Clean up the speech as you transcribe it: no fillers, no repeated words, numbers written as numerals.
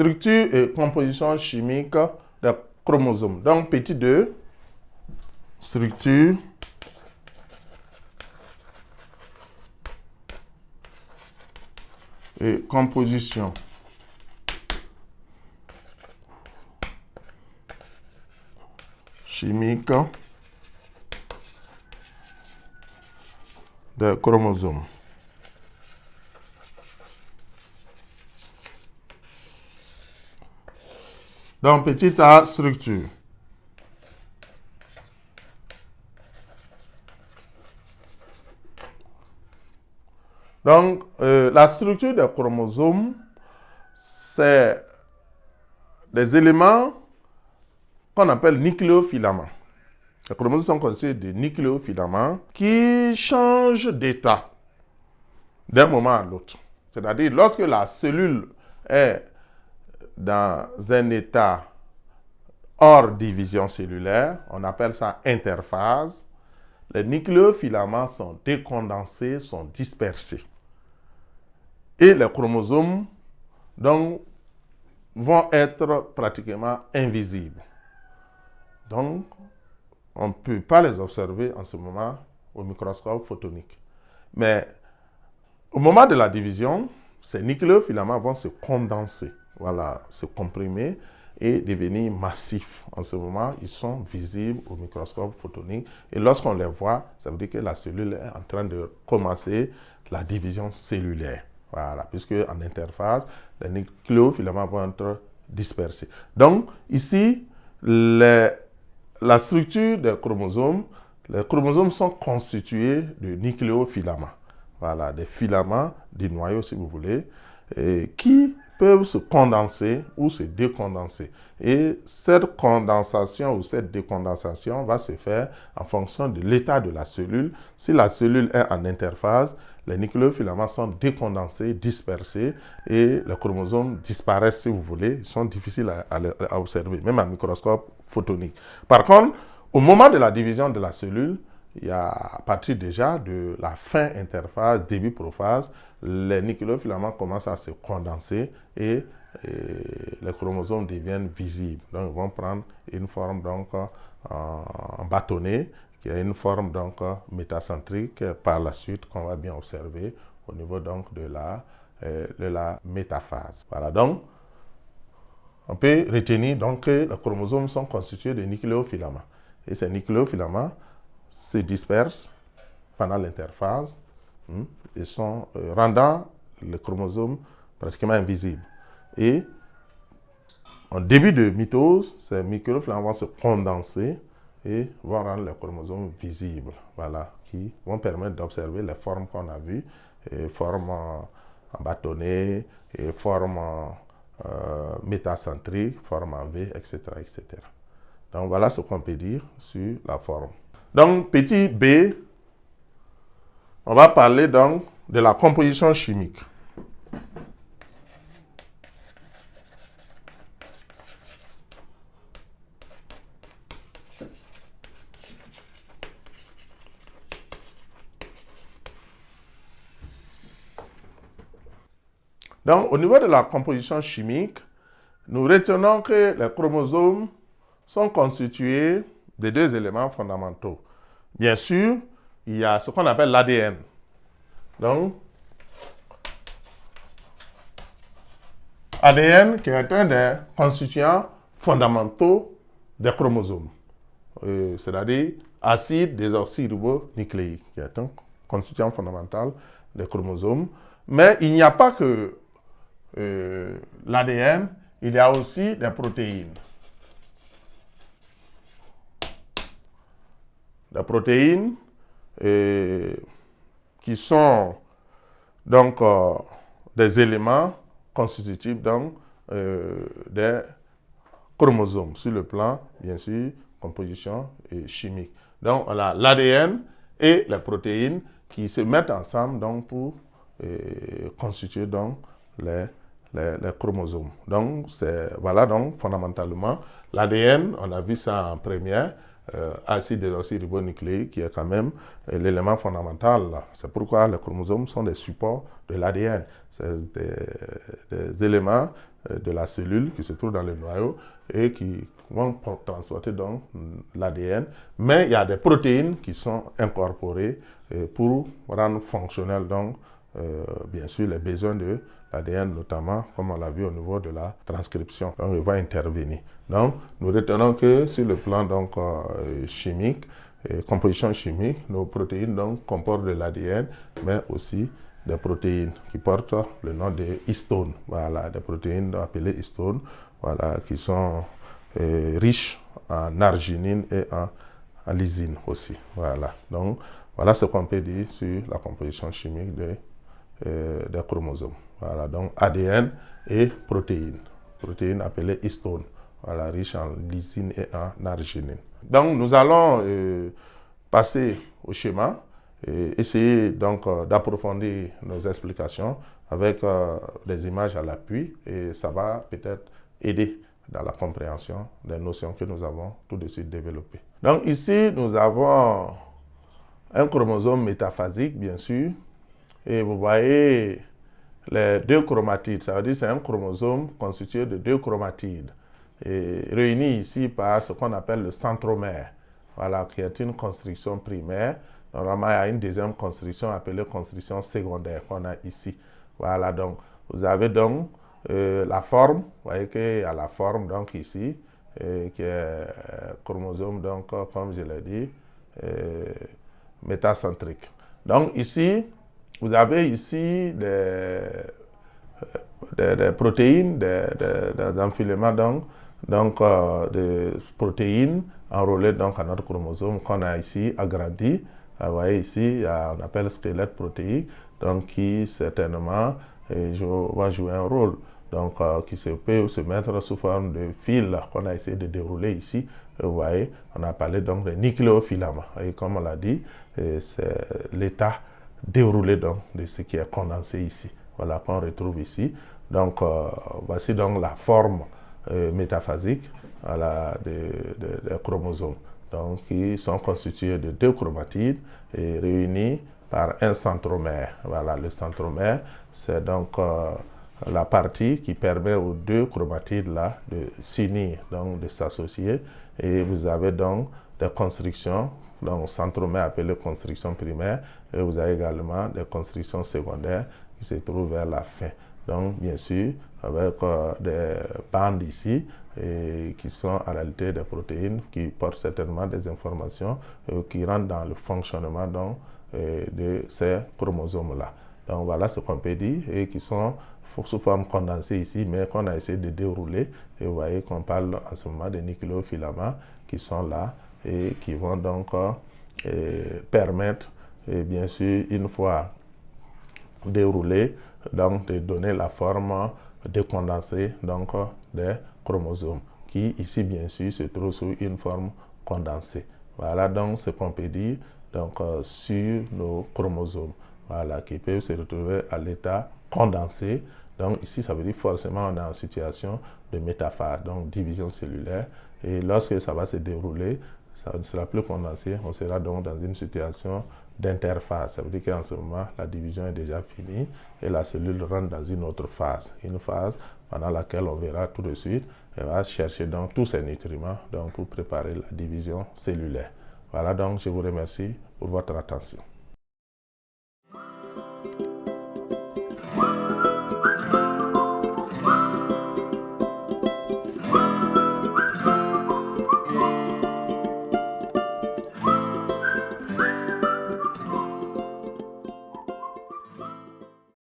Structure et composition chimique des chromosomes. Donc, petit 2, structure et composition chimique des chromosomes. Donc, petit a, structure. Donc, la structure des chromosomes, c'est des éléments qu'on appelle nucléofilaments. Les chromosomes sont constitués de nucléofilaments qui changent d'état d'un moment à l'autre. C'est-à-dire, lorsque la cellule est dans un état hors division cellulaire, on appelle ça interphase, les nucléofilaments sont décondensés, sont dispersés. Et les chromosomes, donc, vont être pratiquement invisibles. Donc, on ne peut pas les observer en ce moment au microscope photonique. Mais au moment de la division, ces nucléofilaments vont se condenser, voilà, se comprimer et devenir massifs. En ce moment, ils sont visibles au microscope photonique. Et lorsqu'on les voit, ça veut dire que la cellule est en train de commencer la division cellulaire. Voilà, puisque en interphase, les nucléofilaments vont être dispersés. Donc, ici, la structure des chromosomes, les chromosomes sont constitués de nucléofilaments. Voilà, des filaments, des noyaux si vous voulez, qui peuvent se condenser ou se décondenser. Et cette condensation ou cette décondensation va se faire en fonction de l'état de la cellule. Si la cellule est en interphase, les nucléofilaments sont décondensés, dispersés et les chromosomes disparaissent si vous voulez. Ils sont difficiles à observer, même à microscope photonique. Par contre, au moment de la division de la cellule, il y a à partir déjà de la fin interphase, début prophase, les nucléofilaments commencent à se condenser et les chromosomes deviennent visibles. Donc, ils vont prendre une forme donc, en bâtonnet, qui a une forme donc, métacentrique par la suite qu'on va bien observer au niveau donc, de la métaphase. Voilà, donc, on peut retenir donc, que les chromosomes sont constitués de nucléofilaments. Et ces nucléofilaments se dispersent pendant l'interphase et sont rendant le chromosome pratiquement invisible. Et en début de mitose, ces nucléofilaments vont se condenser et vont rendre les chromosomes visibles, voilà, qui vont permettre d'observer les formes qu'on a vues, formes en bâtonnet, et formes métacentriques, formes en V, etc., etc. Donc voilà ce qu'on peut dire sur la forme. Donc, petit b, on va parler donc de la composition chimique. Donc, au niveau de la composition chimique, nous retenons que les chromosomes sont constitués de deux éléments fondamentaux. Bien sûr, il y a ce qu'on appelle l'ADN. Donc, ADN qui est un des constituants fondamentaux des chromosomes, c'est-à-dire acide désoxyribonucléique, qui est un constituant fondamental des chromosomes. Mais il n'y a pas que l'ADN, il y a aussi des protéines. Des protéines qui sont donc des éléments constitutifs donc, des chromosomes sur le plan, bien sûr, composition chimique. Donc, on a l'ADN et les protéines qui se mettent ensemble donc, pour constituer donc, les chromosomes. Donc, voilà donc fondamentalement l'ADN, on a vu ça en première. acide désoxyribonucléique qui est quand même l'élément fondamental. C'est pourquoi les chromosomes sont des supports de l'ADN. C'est des éléments de la cellule qui se trouvent dans le noyau et qui vont transporter donc l'ADN. Mais il y a des protéines qui sont incorporées pour rendre fonctionnel donc bien sûr les besoins de l'ADN, notamment comme on l'a vu au niveau de la transcription. Donc il va intervenir. Donc nous retenons que sur le plan donc chimique, composition chimique, nos protéines donc comportent de l'ADN, mais aussi des protéines qui portent le nom de histones. Voilà, des protéines appelées histones, voilà, qui sont riches en arginine et en lysine aussi. Voilà. Donc voilà ce qu'on peut dire sur la composition chimique des chromosomes. Voilà, donc ADN et protéines. Protéines appelées histones. Voilà, riches en lysine et en arginine. Donc nous allons passer au schéma et essayer donc d'approfondir nos explications avec des images à l'appui et ça va peut-être aider dans la compréhension des notions que nous avons tout de suite développées. Donc ici, nous avons un chromosome métaphasique, bien sûr, et vous voyez les deux chromatides, ça veut dire que c'est un chromosome constitué de deux chromatides, et réunis ici par ce qu'on appelle le centromère, voilà, qui est une construction primaire. Normalement, il y a une deuxième construction appelée construction secondaire qu'on a ici. Voilà, donc vous avez donc la forme, vous voyez qu'il y a la forme donc ici, qui est chromosome, donc comme je l'ai dit, métacentrique. Donc ici, vous avez ici des protéines, des enfilements donc de protéines enrôlées donc à notre chromosome qu'on a ici agrandi. Vous voyez ici, on appelle squelette protéique, donc qui certainement va jouer un rôle, donc qui peut se mettre sous forme de fil qu'on a essayé de dérouler ici. Vous voyez, on a parlé donc de nucléofilaments. Et comme on l'a dit, c'est l'état déroulé donc de ce qui est condensé ici. Voilà, qu'on retrouve ici. Donc voici donc la forme métaphasique, voilà, des chromosomes, donc qui sont constitués de deux chromatides et réunis par un centromère. Voilà, le centromère, c'est donc la partie qui permet aux deux chromatides là de s'unir, donc de s'associer. Et vous avez donc des constructions, donc centromère appelé construction primaire, et vous avez également des constructions secondaires qui se trouvent vers la fin. Donc bien sûr, avec des bandes ici, et qui sont en réalité des protéines qui portent certainement des informations qui rentrent dans le fonctionnement donc, de ces chromosomes-là. Donc voilà ce qu'on peut dire, et qui sont sous forme condensée ici, mais qu'on a essayé de dérouler. Et vous voyez qu'on parle en ce moment des nucléofilaments qui sont là et qui vont donc permettre, et bien sûr, une fois déroulés, donc de donner la forme décondensée donc des chromosomes, qui ici bien sûr se trouve sous une forme condensée. Voilà donc ce qu'on peut dire donc sur nos chromosomes, voilà, qui peuvent se retrouver à l'état condensé. Donc ici ça veut dire forcément on est en situation de métaphase, donc division cellulaire, et lorsque ça va se dérouler, ça ne sera plus condensé, on sera donc dans une situation d'interphase. Ça veut dire qu'en ce moment, la division est déjà finie et la cellule rentre dans une autre phase. Une phase pendant laquelle on verra tout de suite, elle va chercher donc tous ces nutriments donc, pour préparer la division cellulaire. Voilà, donc je vous remercie pour votre attention.